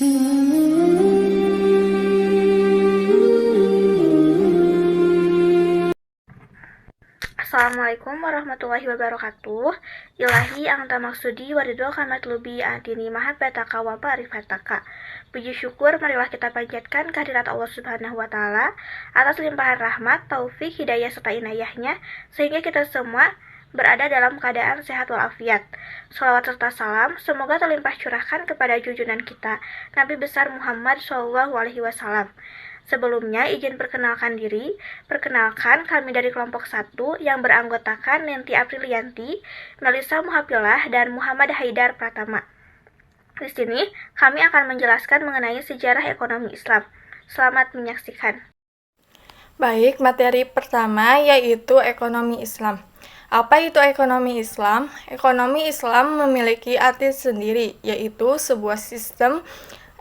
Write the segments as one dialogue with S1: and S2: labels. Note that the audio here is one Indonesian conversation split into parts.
S1: Assalamualaikum warahmatullahi wabarakatuh. Ilahi anta maksudi waridho kamatlubi atini mahabbataka wa ma'rifataka. Puji syukur marilah kita panjatkan kehadirat Allah Subhanahu wa taala atas limpahan rahmat, taufik, hidayah serta inayahnya sehingga kita semua berada dalam keadaan sehat walafiat. Shalawat serta salam semoga terlimpah curahkan kepada junjungan kita Nabi besar Muhammad SAW. Sebelumnya, izin perkenalkan diri. Perkenalkan, kami dari kelompok 1 yang beranggotakan Nenti Aprilianti, Melisa Muhafilah, dan Muhammad Haidar Pratama. Di sini, kami akan menjelaskan mengenai sejarah ekonomi Islam. Selamat menyaksikan.
S2: Baik, materi pertama yaitu ekonomi Islam. Apa itu ekonomi Islam? Ekonomi Islam memiliki arti sendiri, yaitu sebuah sistem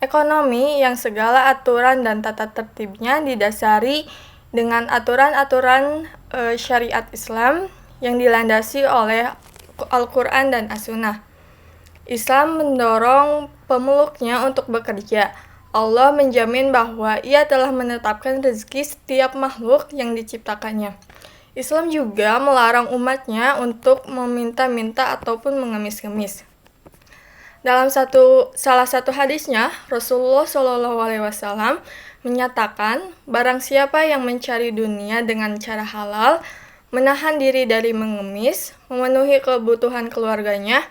S2: ekonomi yang segala aturan dan tata tertibnya didasari dengan aturan-aturan syariat Islam yang dilandasi oleh Al-Quran dan As-Sunnah. Islam mendorong pemeluknya untuk bekerja. Allah menjamin bahwa Ia telah menetapkan rezeki setiap makhluk yang diciptakannya. Islam juga melarang umatnya untuk meminta-minta ataupun mengemis-ngemis. Dalam salah satu hadisnya, Rasulullah SAW menyatakan, barang siapa yang mencari dunia dengan cara halal, menahan diri dari mengemis, memenuhi kebutuhan keluarganya,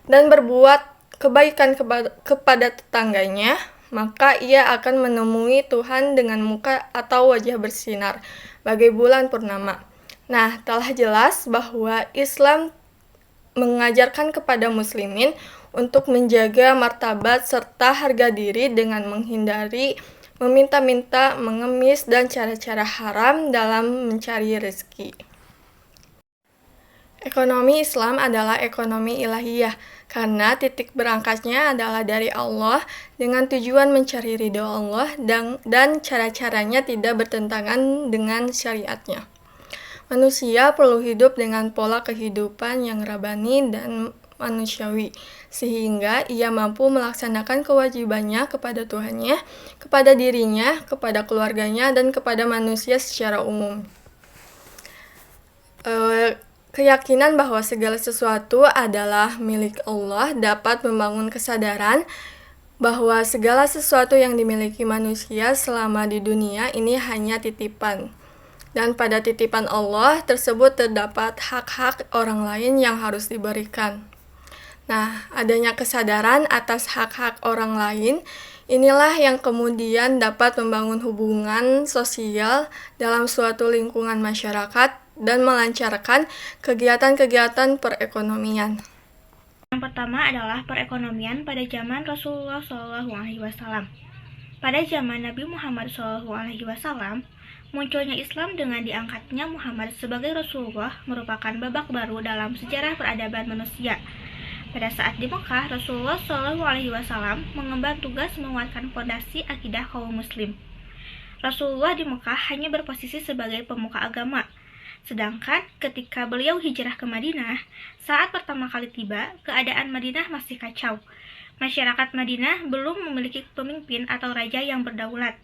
S2: dan berbuat kebaikan kepada tetangganya, maka ia akan menemui Tuhan dengan muka atau wajah bersinar, bagai bulan purnama. Nah, telah jelas bahwa Islam mengajarkan kepada muslimin untuk menjaga martabat serta harga diri dengan menghindari meminta-minta, mengemis, dan cara-cara haram dalam mencari rezeki. Ekonomi Islam adalah ekonomi ilahiyah karena titik berangkatnya adalah dari Allah dengan tujuan mencari ridho Allah dan cara-caranya tidak bertentangan dengan syariatnya. Manusia perlu hidup dengan pola kehidupan yang rabani dan manusiawi, sehingga ia mampu melaksanakan kewajibannya kepada Tuhannya, kepada dirinya, kepada keluarganya, dan kepada manusia secara umum. Keyakinan bahwa segala sesuatu adalah milik Allah dapat membangun kesadaran bahwa segala sesuatu yang dimiliki manusia selama di dunia ini hanya titipan. Dan pada titipan Allah tersebut terdapat hak-hak orang lain yang harus diberikan. Nah, adanya kesadaran atas hak-hak orang lain, inilah yang kemudian dapat membangun hubungan sosial dalam suatu lingkungan masyarakat dan melancarkan kegiatan-kegiatan perekonomian.
S1: Yang pertama adalah perekonomian pada zaman Rasulullah SAW. Pada zaman Nabi Muhammad SAW, munculnya Islam dengan diangkatnya Muhammad sebagai Rasulullah merupakan babak baru dalam sejarah peradaban manusia. Pada saat di Mekah, Rasulullah SAW mengemban tugas menguatkan fondasi akidah kaum muslim. Rasulullah di Mekah hanya berposisi sebagai pemuka agama. Sedangkan ketika beliau hijrah ke Madinah, saat pertama kali tiba, keadaan Madinah masih kacau. Masyarakat Madinah belum memiliki pemimpin atau raja yang berdaulat.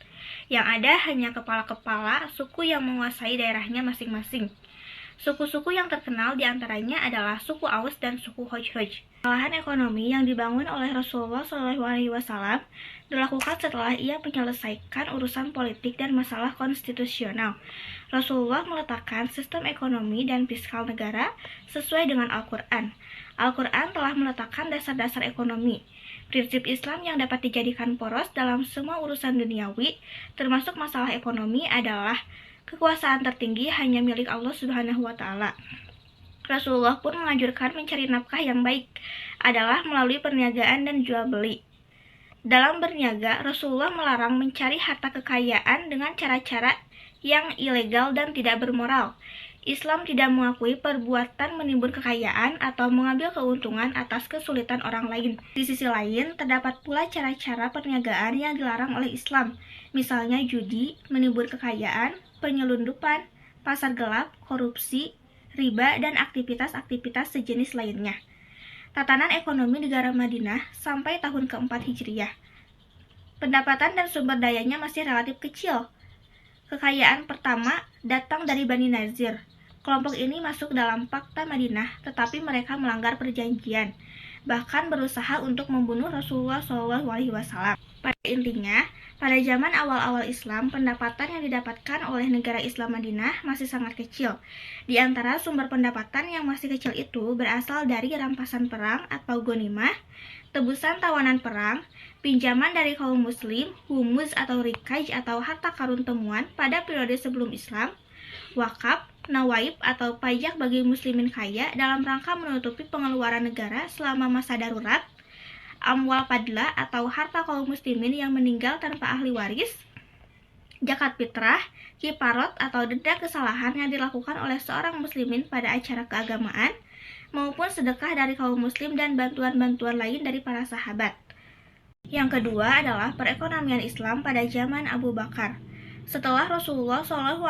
S1: Yang ada hanya kepala-kepala suku yang menguasai daerahnya masing-masing. Suku-suku yang terkenal diantaranya adalah suku Aus dan suku Khazraj. Kesalahan ekonomi yang dibangun oleh Rasulullah SAW dilakukan setelah ia menyelesaikan urusan politik dan masalah konstitusional. Rasulullah meletakkan sistem ekonomi dan fiskal negara sesuai dengan Al-Quran. Al-Quran telah meletakkan dasar-dasar ekonomi. Prinsip Islam yang dapat dijadikan poros dalam semua urusan duniawi, termasuk masalah ekonomi, adalah kekuasaan tertinggi hanya milik Allah Subhanahu wa taala. Rasulullah pun menganjurkan mencari nafkah yang baik adalah melalui perniagaan dan jual beli. Dalam berniaga, Rasulullah melarang mencari harta kekayaan dengan cara-cara yang ilegal dan tidak bermoral. Islam tidak mengakui perbuatan menimbun kekayaan atau mengambil keuntungan atas kesulitan orang lain. Di sisi lain, terdapat pula cara-cara perniagaan yang dilarang oleh Islam, misalnya judi, menimbun kekayaan, penyelundupan, pasar gelap, korupsi, riba, dan aktivitas-aktivitas sejenis lainnya. Tatanan ekonomi negara Madinah sampai tahun keempat Hijriyah. pendapatan dan sumber dayanya masih relatif kecil. Kekayaan pertama datang dari Bani Nazir. Kelompok ini masuk dalam Fakta Madinah, tetapi mereka melanggar perjanjian, bahkan berusaha untuk membunuh Rasulullah SAW. Pada intinya, pada zaman awal-awal Islam, pendapatan yang didapatkan oleh negara Islam Madinah masih sangat kecil. Di antara sumber pendapatan yang masih kecil itu berasal dari rampasan perang atau ghanimah, tebusan tawanan perang, pinjaman dari kaum muslim, humus atau rikaj atau harta karun temuan pada periode sebelum Islam, wakaf, nawaib atau pajak bagi muslimin kaya dalam rangka menutupi pengeluaran negara selama masa darurat, amwal padla atau harta kaum muslimin yang meninggal tanpa ahli waris, zakat fitrah, kiparot atau denda kesalahan yang dilakukan oleh seorang muslimin pada acara keagamaan, maupun sedekah dari kaum muslim dan bantuan-bantuan lain dari para sahabat. Yang kedua adalah perekonomian Islam pada zaman Abu Bakar. Setelah Rasulullah SAW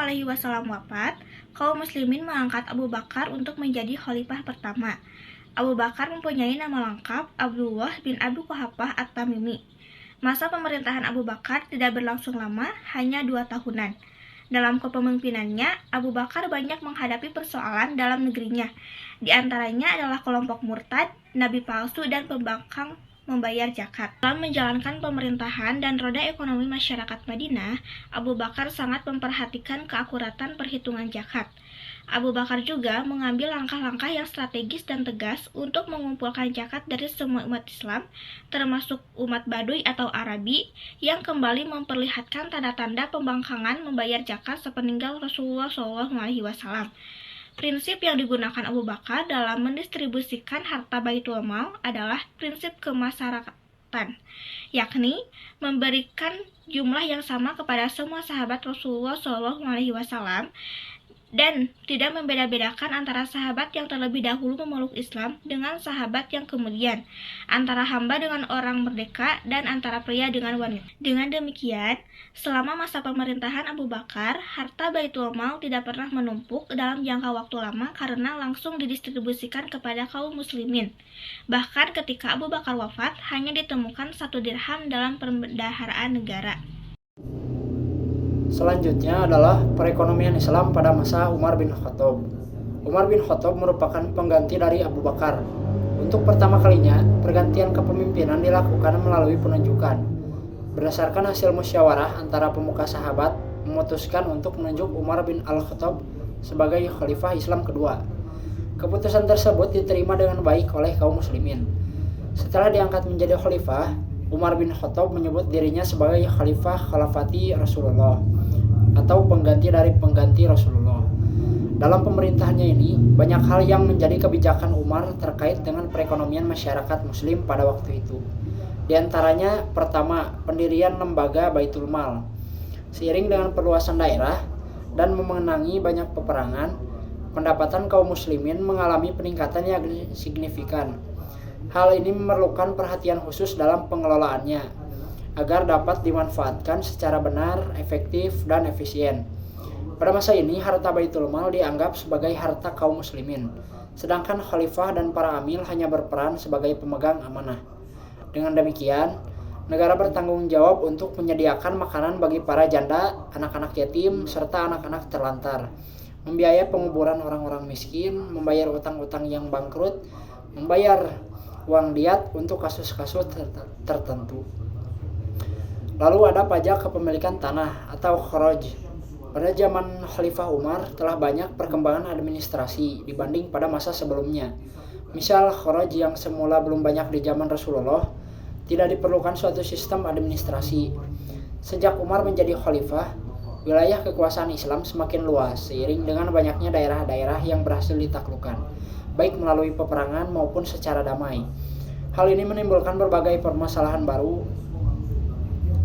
S1: wafat, kaum muslimin mengangkat Abu Bakar untuk menjadi khalifah pertama. Abu Bakar mempunyai nama lengkap Abdullah bin Abi Quhafah At-Tamimi. Masa pemerintahan Abu Bakar tidak berlangsung lama, hanya 2 tahunan. Dalam kepemimpinannya, Abu Bakar banyak menghadapi persoalan dalam negerinya. Di antaranya adalah kelompok murtad, nabi palsu, dan pembangkang membayar zakat. Dalam menjalankan pemerintahan dan roda ekonomi masyarakat Madinah, Abu Bakar sangat memperhatikan keakuratan perhitungan zakat. Abu Bakar juga mengambil langkah-langkah yang strategis dan tegas untuk mengumpulkan zakat dari semua umat Islam, termasuk umat Baduy atau Arabi, yang kembali memperlihatkan tanda-tanda pembangkangan membayar zakat sepeninggal Rasulullah SAW. Prinsip yang digunakan Abu Bakar dalam mendistribusikan harta Baitul Mal adalah prinsip kemasyarakatan, yakni memberikan jumlah yang sama kepada semua sahabat Rasulullah SAW dan tidak membeda-bedakan antara sahabat yang terlebih dahulu memeluk Islam dengan sahabat yang kemudian, antara hamba dengan orang merdeka, dan antara pria dengan wanita. Dengan demikian, selama masa pemerintahan Abu Bakar, harta Baitul Mal tidak pernah menumpuk dalam jangka waktu lama karena langsung didistribusikan kepada kaum muslimin. Bahkan ketika Abu Bakar wafat, hanya ditemukan 1 dirham dalam perbendaharaan negara.
S3: Selanjutnya adalah perekonomian Islam pada masa Umar bin Khattab. Umar bin Khattab merupakan pengganti dari Abu Bakar. Untuk pertama kalinya, pergantian kepemimpinan dilakukan melalui penunjukan. Berdasarkan hasil musyawarah antara pemuka sahabat, memutuskan untuk menunjuk Umar bin Al-Khattab sebagai khalifah Islam kedua. Keputusan tersebut diterima dengan baik oleh kaum muslimin. Setelah diangkat menjadi khalifah, Umar bin Khattab menyebut dirinya sebagai khalifah khalafati Rasulullah atau pengganti dari pengganti Rasulullah. Dalam pemerintahannya ini, banyak hal yang menjadi kebijakan Umar terkait dengan perekonomian masyarakat muslim pada waktu itu. Di antaranya, pertama, pendirian lembaga Baitul Mal. Seiring dengan perluasan daerah dan memenangi banyak peperangan, pendapatan kaum muslimin mengalami peningkatan yang signifikan. Hal ini memerlukan perhatian khusus dalam pengelolaannya agar dapat dimanfaatkan secara benar, efektif, dan efisien. Pada masa ini, harta Baitul Mal dianggap sebagai harta kaum muslimin, sedangkan khalifah dan para amil hanya berperan sebagai pemegang amanah. Dengan demikian, negara bertanggung jawab untuk menyediakan makanan bagi para janda, anak-anak yatim, serta anak-anak terlantar, membiayai penguburan orang-orang miskin, membayar utang-utang yang bangkrut, membayar uang diat untuk kasus-kasus tertentu. Lalu ada pajak kepemilikan tanah atau kharaj. Pada zaman Khalifah Umar telah banyak perkembangan administrasi dibanding pada masa sebelumnya. Misal kharaj yang semula belum banyak di zaman Rasulullah, tidak diperlukan suatu sistem administrasi. Sejak Umar menjadi khalifah, wilayah kekuasaan Islam semakin luas seiring dengan banyaknya daerah-daerah yang berhasil ditaklukkan, baik melalui peperangan maupun secara damai. Hal ini menimbulkan berbagai permasalahan baru.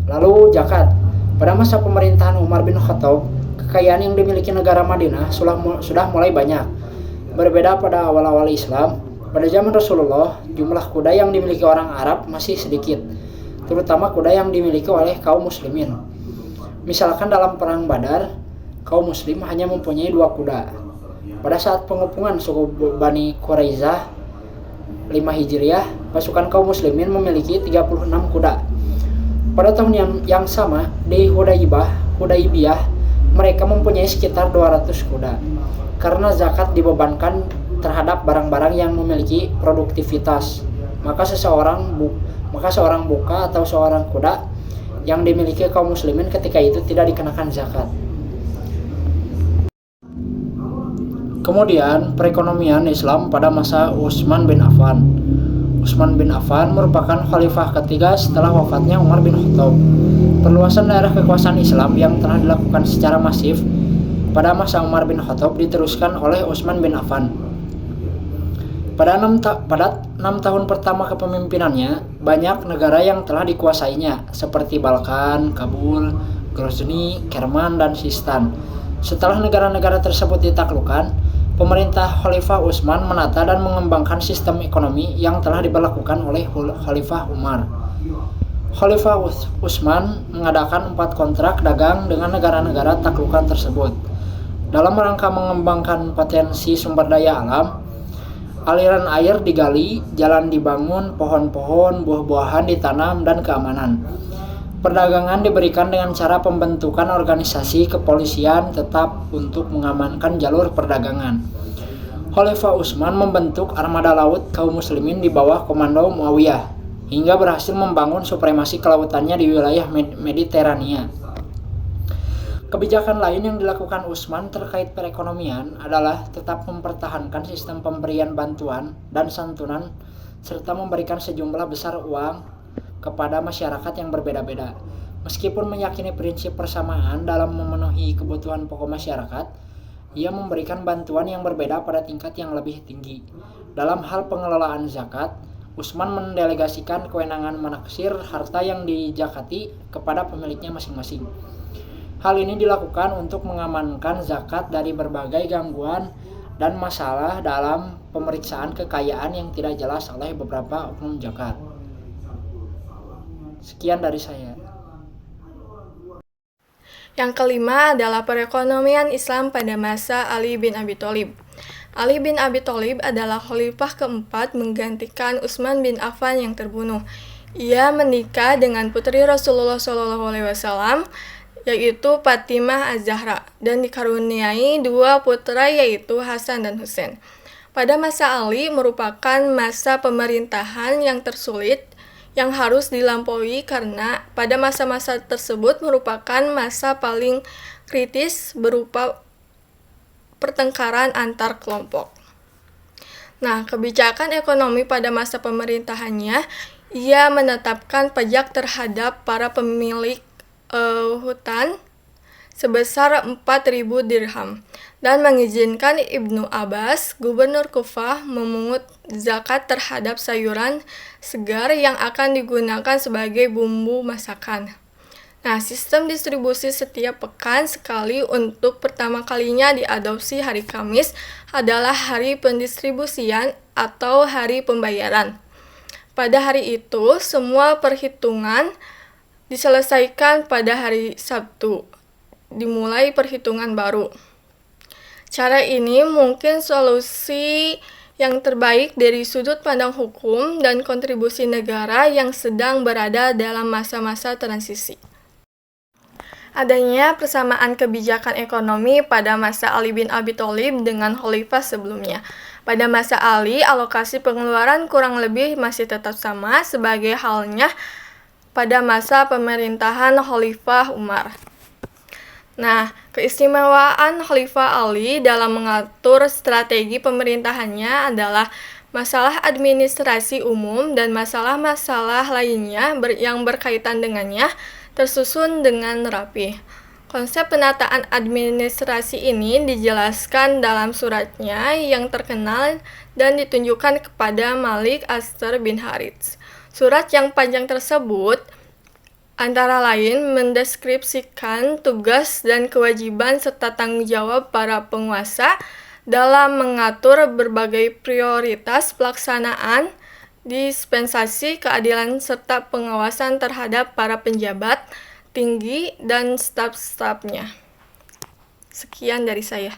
S3: Lalu zakat. Pada masa pemerintahan Umar bin Khattab, kekayaan yang dimiliki negara Madinah sudah mulai banyak. Berbeda pada awal-awal Islam, pada zaman Rasulullah, jumlah kuda yang dimiliki orang Arab masih sedikit, terutama kuda yang dimiliki oleh kaum muslimin. Misalkan dalam perang Badar, kaum muslim hanya mempunyai 2 kuda. Pada saat pengepungan suku Bani Quraizah 5 Hijriah, pasukan kaum muslimin memiliki 36 kuda. Pada tahun yang sama, di Hudaibiyah, mereka mempunyai sekitar 200 kuda. Karena zakat dibebankan terhadap barang-barang yang memiliki produktivitas, maka seorang buka atau seorang kuda yang dimiliki kaum muslimin ketika itu tidak dikenakan zakat. Kemudian, perekonomian Islam pada masa Utsman bin Affan. Utsman bin Affan merupakan khalifah ketiga setelah wafatnya Umar bin Khattab. Perluasan daerah kekuasaan Islam yang telah dilakukan secara masif pada masa Umar bin Khattab diteruskan oleh Utsman bin Affan. Pada 6 tahun pertama kepemimpinannya, banyak negara yang telah dikuasainya, seperti Balkan, Kabul, Grozny, Kerman, dan Sistan. Setelah negara-negara tersebut ditaklukkan, pemerintah Khalifah Utsman menata dan mengembangkan sistem ekonomi yang telah diberlakukan oleh Khalifah Umar. Khalifah Utsman mengadakan 4 kontrak dagang dengan negara-negara taklukan tersebut. Dalam rangka mengembangkan potensi sumber daya alam, aliran air digali, jalan dibangun, pohon-pohon, buah-buahan ditanam, dan keamanan. Perdagangan diberikan dengan cara pembentukan organisasi kepolisian tetap untuk mengamankan jalur perdagangan. Khalifah Utsman membentuk armada laut kaum muslimin di bawah komando Muawiyah, hingga berhasil membangun supremasi kelautannya di wilayah Mediterania. Kebijakan lain yang dilakukan Utsman terkait perekonomian adalah tetap mempertahankan sistem pemberian bantuan dan santunan serta memberikan sejumlah besar uang kepada masyarakat yang berbeda-beda. Meskipun meyakini prinsip persamaan dalam memenuhi kebutuhan pokok masyarakat, ia memberikan bantuan yang berbeda pada tingkat yang lebih tinggi. Dalam hal pengelolaan zakat, Utsman mendelegasikan kewenangan menaksir harta yang dizakati kepada pemiliknya masing-masing. Hal ini dilakukan untuk mengamankan zakat dari berbagai gangguan dan masalah dalam pemeriksaan kekayaan yang tidak jelas oleh beberapa oknum zakat. Sekian dari saya.
S2: Yang kelima adalah perekonomian Islam pada masa Ali bin Abi Thalib. Ali bin Abi Thalib adalah khalifah keempat menggantikan Utsman bin Affan yang terbunuh. Ia menikah dengan putri Rasulullah SAW, yaitu Fatimah Az-Zahra, dan dikaruniai 2 putra yaitu Hasan dan Husain. Pada masa Ali merupakan masa pemerintahan yang tersulit yang harus dilampaui karena pada masa-masa tersebut merupakan masa paling kritis berupa pertengkaran antar kelompok. Nah, kebijakan ekonomi pada masa pemerintahannya, ia menetapkan pajak terhadap para pemilik hutan sebesar 4.000 dirham dan mengizinkan Ibnu Abbas, gubernur Kufah, memungut zakat terhadap sayuran segar yang akan digunakan sebagai bumbu masakan. Nah, sistem distribusi setiap pekan sekali untuk pertama kalinya diadopsi hari Kamis adalah hari pendistribusian atau hari pembayaran. Pada hari itu, semua perhitungan diselesaikan pada hari Sabtu, dimulai perhitungan baru. Cara ini mungkin solusi yang terbaik dari sudut pandang hukum dan kontribusi negara yang sedang berada dalam masa-masa transisi. Adanya persamaan kebijakan ekonomi pada masa Ali bin Abi Thalib dengan khalifah sebelumnya. Pada masa Ali, alokasi pengeluaran kurang lebih masih tetap sama sebagai halnya pada masa pemerintahan Khalifah Umar. Nah, keistimewaan Khalifah Ali dalam mengatur strategi pemerintahannya adalah masalah administrasi umum dan masalah-masalah lainnya yang berkaitan dengannya tersusun dengan rapi. Konsep penataan administrasi ini dijelaskan dalam suratnya yang terkenal dan ditunjukkan kepada Malik Ashtar bin Harits. Surat yang panjang tersebut antara lain mendeskripsikan tugas dan kewajiban serta tanggung jawab para penguasa dalam mengatur berbagai prioritas pelaksanaan, dispensasi, keadilan, serta pengawasan terhadap para penjabat tinggi dan staf-stafnya. Sekian dari saya.